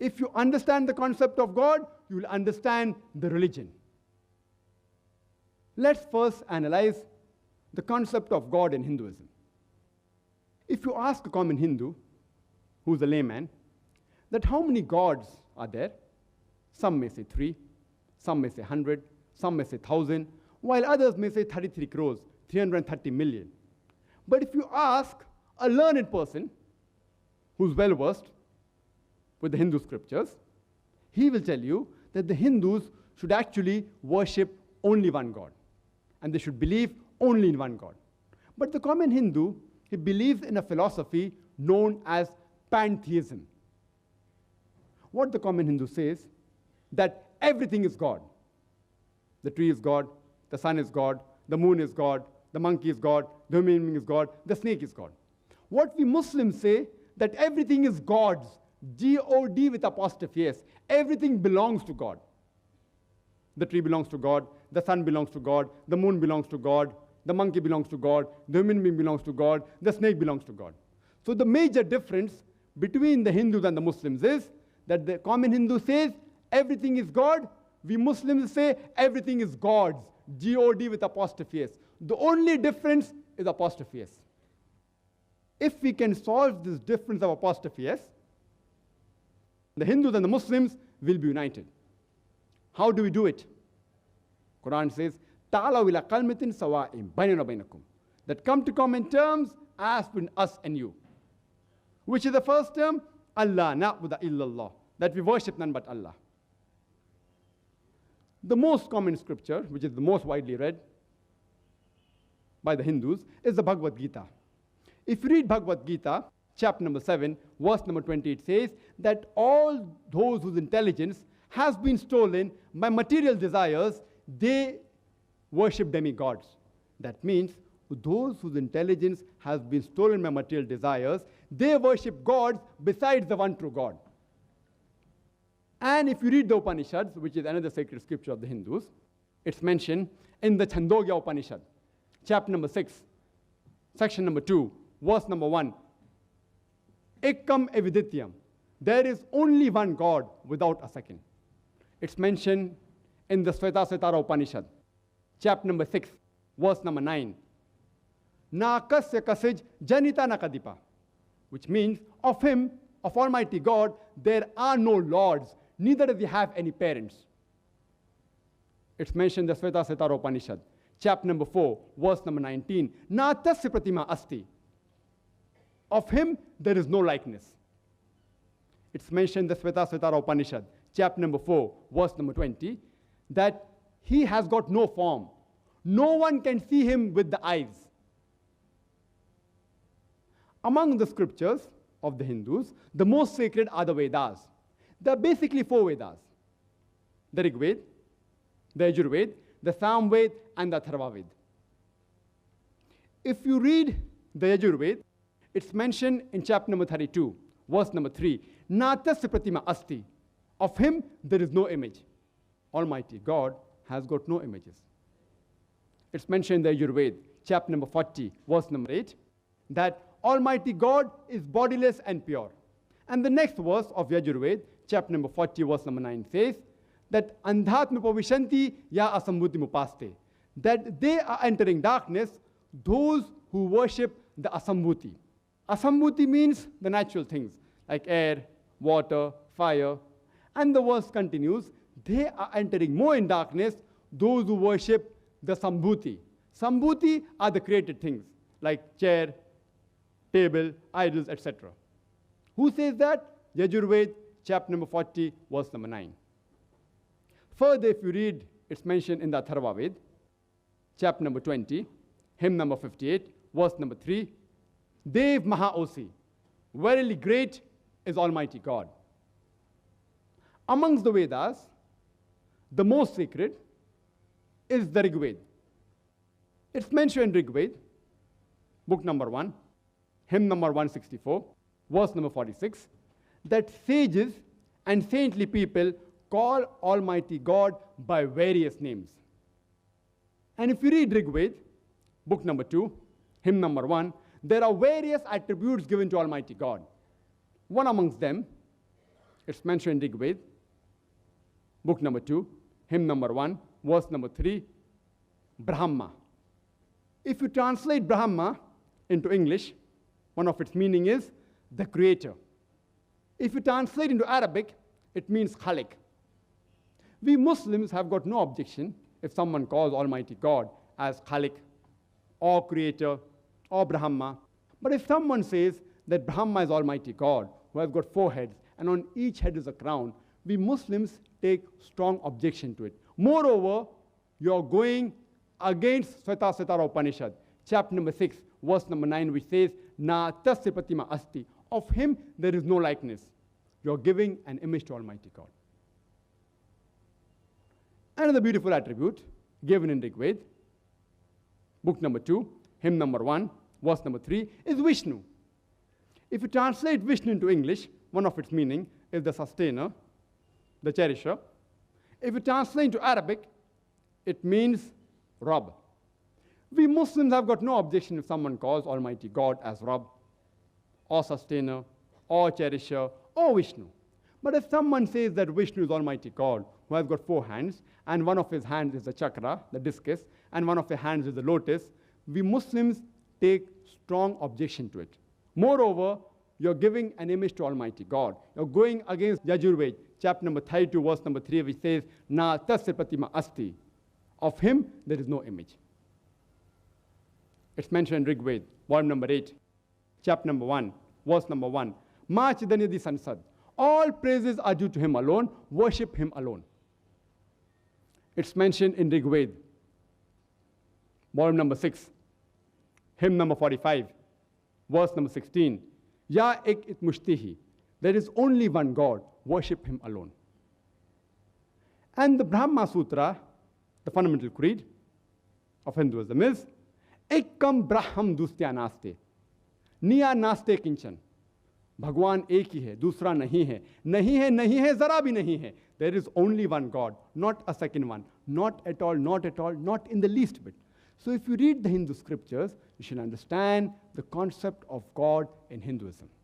If you understand the concept of God, you will understand the religion. Let's first analyze the concept of God in Hinduism. If you ask a common Hindu, who's a layman, that how many gods are there? Some may say 3, some may say 100, some may say 1,000, while others may say 33 crores, 330 million. But if you ask a learned person who's well-versed with the Hindu scriptures, he will tell you that the Hindus should actually worship only one God, and they should believe only in one God. But the common Hindu, he believes in a philosophy known as pantheism. What the common Hindu says, that everything is God. The tree is God, the sun is God, the moon is God, the monkey is God, the human being is God, the snake is God. What we Muslims say, that everything is God's, G-O-D with apostrophe S. Everything belongs to God. The tree belongs to God, the sun belongs to God, the moon belongs to God, the monkey belongs to God, the human being belongs to God, the snake belongs to God. So the major difference between the Hindus and the Muslims is that the common Hindu says everything is God, we Muslims say everything is God's, G-O-D with apostrophe S. The only difference is apostrophe S. If we can solve this difference of apostrophe S, the Hindus and the Muslims will be united. How do we do it? Quran says, "Ta'alaw ila kalmatin sawa'in baynana baynakum," that come to common terms as between us and you. Which is the first term? Allah na'budu illallah, that we worship none but Allah. The most common scripture, which is the most widely read by the Hindus, is the Bhagavad Gita. If you read Bhagavad Gita, chapter number 7, verse number 20, it says that all those whose intelligence has been stolen by material desires, they worship demigods. That means those whose intelligence has been stolen by material desires, they worship gods besides the one true God. And if you read the Upanishads, which is another sacred scripture of the Hindus, it's mentioned in the Chandogya Upanishad, chapter number 6, section number 2, verse number 1. Ekam evidityam. There is only one God without a second. It's mentioned in the Svetasvatara Upanishad, chapter number 6, verse number 9. Na kasya kasij janita nakadipa, which means of him, of Almighty God, there are no lords, neither does he have any parents. It's mentioned in the Svetasvatara Upanishad, chapter number 4, verse number 19. Na tasya pratima asti. Of him, there is no likeness. It's mentioned in the Svetasvatara Upanishad, chapter number 4, verse number 20, that he has got no form. No one can see him with the eyes. Among the scriptures of the Hindus, the most sacred are the Vedas. There are basically 4 Vedas: the Rig Veda, the Yajur Veda, the Sam Veda, and the Atharva Veda. If you read the Yajur Veda, it's mentioned in chapter number 32, verse number 3. Natasya pratima asti. Of him, there is no image. Almighty God has got no images. It's mentioned in the Yajur Veda, chapter number 40, verse number 8, that Almighty God is bodiless and pure. And the next verse of Yajur Veda, chapter number 40, verse number 9 says that Andhatma pavishanti ya asambhuti mupaste, that they are entering darkness, those who worship the asambhuti. Asambhuti means the natural things like air, water, fire. And the verse continues, they are entering more in darkness, those who worship the sambhuti. Sambhuti are the created things like chair, table, idols, etc. Who says that? Yajur Veda, chapter number 40, verse number 9. Further, if you read, it's mentioned in the Atharva Veda, chapter number 20, hymn number 58, verse number 3. Dev Mahaosi, verily great is Almighty God. Amongst the Vedas, the most sacred is the Rig Veda. It's mentioned in Rig Veda, book number 1, hymn number 164, verse number 46, that sages and saintly people call Almighty God by various names. And if you read Rig Veda, book number 2, hymn number 1, there are various attributes given to Almighty God. One amongst them It's mentioned in Rig Veda, book number 2, hymn number 1, verse number 3, Brahma. If you translate Brahma into English, one of its meaning is the creator. If you translate into Arabic, it means Khalik. We Muslims have got no objection if someone calls Almighty God as Khalik or creator or Brahma. But if someone says that Brahma is Almighty God, who has got 4 heads, and on each head is a crown, we Muslims take strong objection to it. Moreover, you're going against Svetasvatara Upanishad, chapter number 6, verse number 9, which says, Na tasya pratima asti. Of him there is no likeness. You're giving an image to Almighty God. Another beautiful attribute given in Rig Veda, book number 2, hymn number 1, verse number 3, is Vishnu. If you translate Vishnu into English, one of its meaning is the sustainer, the cherisher. If you translate into Arabic, it means Rabb. We Muslims have got no objection if someone calls Almighty God as Rabb, or sustainer, or cherisher, or Vishnu. But if someone says that Vishnu is Almighty God, who has got 4 hands, and one of his hands is the chakra, the discus, and one of his hands is the lotus, we Muslims take strong objection to it. Moreover, you're giving an image to Almighty God. You're going against Yajurved, chapter number 32, verse number 3, which says, Na tasya pratima asti. Of him, there is no image. It's mentioned in Rig Veda, volume number 8, chapter number 1, verse number 1. Ma chidanyadi sansad. All praises are due to him alone. Worship him alone. It's mentioned in Rig Veda, volume number 6, hymn number 45, verse number 16. Ya ek it mushtihi. There is only one God. Worship him alone. And the Brahma Sutra, the fundamental creed of Hinduism, is Ekam Braham Dustya Naste. Niya Naste Kinchan. भगवान एक ही है, दूसरा नहीं है, नहीं है, नहीं है, जरा भी नहीं है. There is only one God, not a second one, not at all, not at all, not in the least bit. So if you read the Hindu scriptures, you should understand the concept of God in Hinduism.